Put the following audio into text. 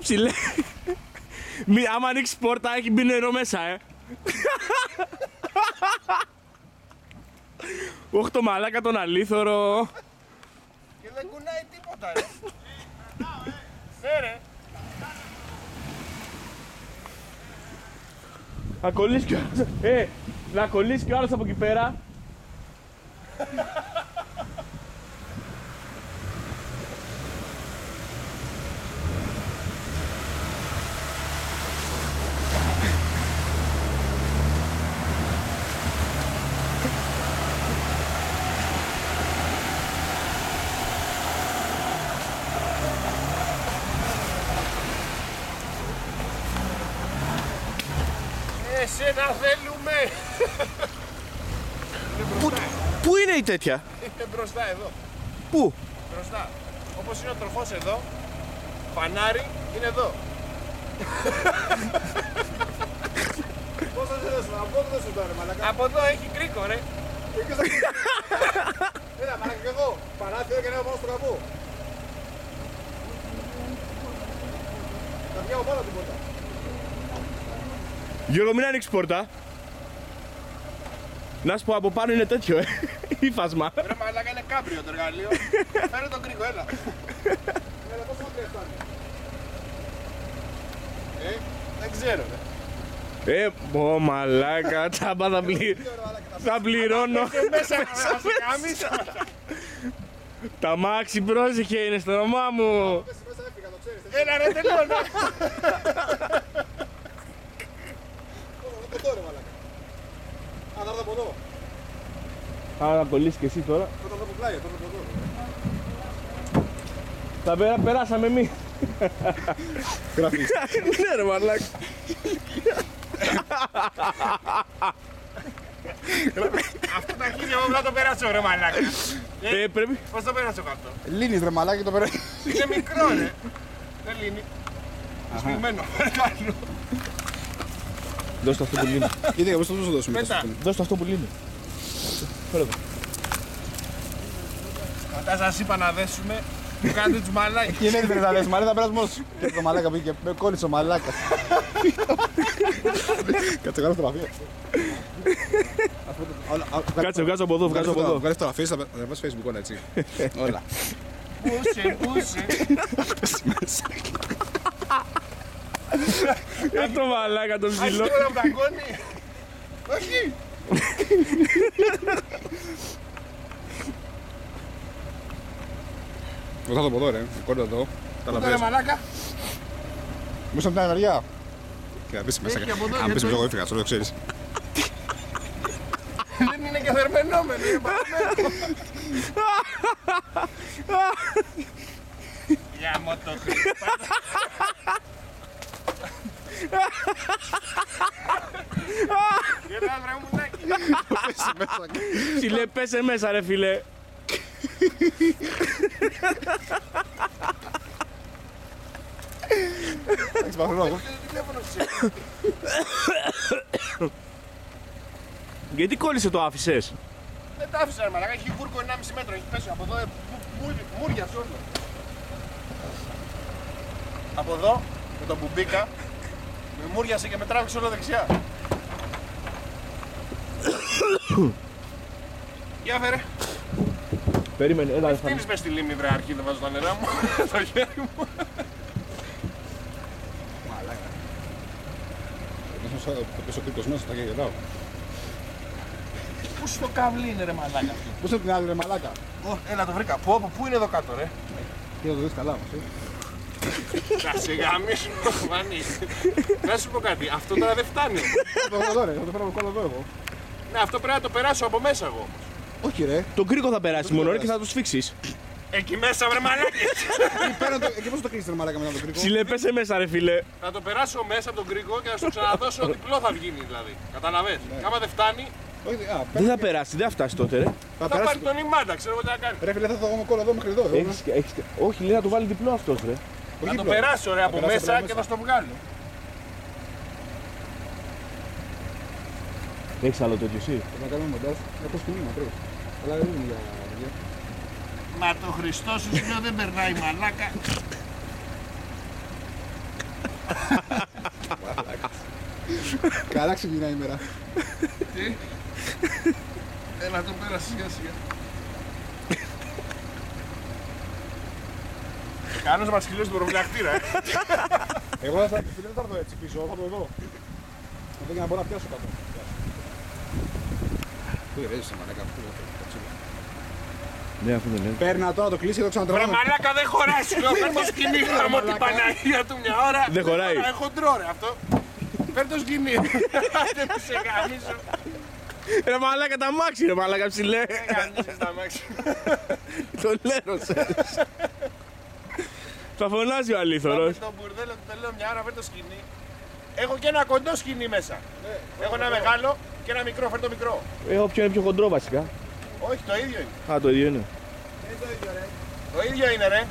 Ψηλέ. Άμα ανοίξεις πόρτα έχει μπει νερό μέσα, Όχι το μαλάκα τον αλήθωρο. Και δεν κουνάει τίποτα, ρε. Ναι, ρε. Να κολλήσει κι ο άλλος. Να κολλήσει κι ο άλλος από εκεί πέρα. Εσένα θέλουμε! Πού είναι η τέτοια? Είναι μπροστά εδώ. Πού? Μπροστά. Όπως είναι ο τροφός εδώ, φανάρι είναι εδώ. Πώς θα σε δώσουμε, από εδώ σου τώρα μαλάκα. Από εδώ έχει κρίκο ρε. Έλα μαλάκα και εγώ, παράθυρο και να πάω στο καπού. Θα βγαίνω πάνω την πόρτα. Γιώργο, μην ανοίξεις πόρτα. Να σου πω, από πάνω είναι τέτοιο, ύφασμα. Ρε μαλάκα, είναι κάμπριο το εργαλείο. Φέρε τον κρίκο, έλα. Έλα, πόσο μακριά φτάνει. Δεν ξέρω, ρε. Μαλάκα, τσάμπα θα πληρώνω. Μέσα, μέσα. Τα μάξι, πρόσεχε, είναι στο όνομά μου. Έλα ρε, τελειώνω. Α, θα έρθω από εδώ. Να κολλήσεις και εσύ τώρα. Θα έρθω από πλάι, θα έρθω από εδώ. Θα περάσαμε εμείς. Γράφεις. Ναι ρε μαλάκα. Αυτό τα χίλια μου να το περάσω ρε μαλάκα. Πρέπει. Πώς το περάσω κάτω. Λύνεις ρε μαλάκι το περάσει. Είναι μικρό ρε. Δεν λύνει. Σπιγμένο. Δώσ' το αυτό που λύνει. Κοίτα, πώς θα το δώσουμε. Πέτα. Δώσ' το αυτό που λύνει. Φέρε εδώ. Μετά σας είπα να δέσουμε. Μου κάνετε τους μαλάκες. Και είναι τρεις αδές, μαλάκα θα περάσει μόνος. Και το μαλάκα πήγε, με κόλλησε ο μαλάκας. Κάτσε κάνω φωτογραφία. Κάτσε, βγάζω από εδώ, βγάζω από εδώ. Βγάλε φωτογραφίες, θα βάζεις facebook όλα έτσι. Όλα. Πούσε. Το μαλάκα το ψηλό. Άχι τώρα από τα κόνη. Όχι. Εγώ θα το πω εδώ ρε, κόλλω εδώ. Πού τώρα μαλάκα. Μήπως από την άλλη μεριά. Και να πεις μέσα, Έχει από εδώ, αν πεις γιατί- εγώ έφυγα, το ξέρεις. Δεν είναι και θερμενόμενο. Είναι παραμένο. Για μότο. Για να βρε μουνάκι. Ψηλέ, πέσε μέσα ρε φίλε. Έχεις παθρό εγώ. Τηλέφωνο σου. Γιατί κόλλησε το άφησες? Δεν τα άφησα ρε μαλάκα, έχει βούρκο 1,5 μέτρο, έχει πέσει από εδώ, μούριασε όλο. Από εδώ, με τον που μπήκα, με μούριασε και με τράβηξε όλο δεξιά. Για φέρε. Περίμενε, έλα. Φτύνεις μες στη λίμνη βρε αρχή, δεν βάζω τα νερά μου, το χέρι μου. Το πίσω κρίκος μέσα, θα γελάω. Πού στο καβλί είναι ρε μαλάκα. Πώς από την άλλη ρε μαλάκα. Έλα το βρήκα, πού είναι εδώ κάτω ρε. Και θα το δεις καλά όμως. Να σε γαμίσω, Μανί. Να σου πω κάτι, αυτό τώρα δεν φτάνει. Θα το εδώ ρε, θα το φέρω κόλλο εδώ εγώ. Ναι, αυτό πρέπει να το περάσω από μέσα εγώ όμως. Όχι ρε. Τον κρίκο θα περάσει μόνο ρε και θα το σφίξεις. Εκεί μέσα βρε μαλάκες. Και πώς το κλείσεις ρε μαλάκα μετά το κρίκο. Ψηλέ, πέσε μέσα ρε φίλε. Θα το περάσω μέσα από τον κρίκο και θα σου ξαναδώσω διπλό θα βγει δηλαδή. Καταλαβες. Άμα δεν φτάνει, Όχι, Δεν θα περάσει, δεν θα φτάσει τότε ρε. θα πάρει τον ημάντα, ξέρω εγώ τι να κάνει. Ρε φίλε, θα το δω κόλλο εδώ μέχρι εδώ. Όχι, λέει να του βάλει διπλό αυτός ρε. Θα το περάσω ρε από μέσα και θα στο βγάλω. Έχεις άλλο τέτοιο εσύ? Να κάνουμε μοντάζ. Έχω σκηνήμα πρέπει. Αλλά δεν είναι για... Μα το Χριστό σου λέω δεν περνάει μαλάκα. Καλά ξυπνά ημέρα. Τι. Έλα το πέρα σιγά σιγά. Κάνος μας χειλώσει τον προβλακτήρα, Εγώ δεν θα έρθω έτσι πίσω, θα το εδώ. Δεν για να μπορώ να πιάσω κάτω. Πού ρέζεσαι μαλάκα, πού Ναι, αυτό δεν είναι. Παίρνα τώρα το κλείσει και το Βρε ξανατραβάμε. μαλάκα δεν χωράει εδώ, φέρ το σκηνή γάμο την Παναγία του μια ώρα. Δεν χωράει. Έχω ντρό ρε αυτό. Φέρ το σκηνή. Δεν σε γαμίσω. Ρε μαλάκα τα μάξι, ρε μαλάκα ψηλέ. Δεν γαμίσες τα μάξι. Το λέρωσε. Θα φωνάζει ο αλήθωρος. Το μπουρδέλο του λέω μια ώρα, φέρ το σκηνή. Έχω και ένα κοντό σκηνή μέσα. Έχω ένα μεγάλο και ένα μικρό, φέρ το μικρό. Έχω ποιο είναι πιο χοντρό βασικά. Όχι, το ίδιο είναι. Α, το ίδιο είναι. Το ίδιο είναι ρε.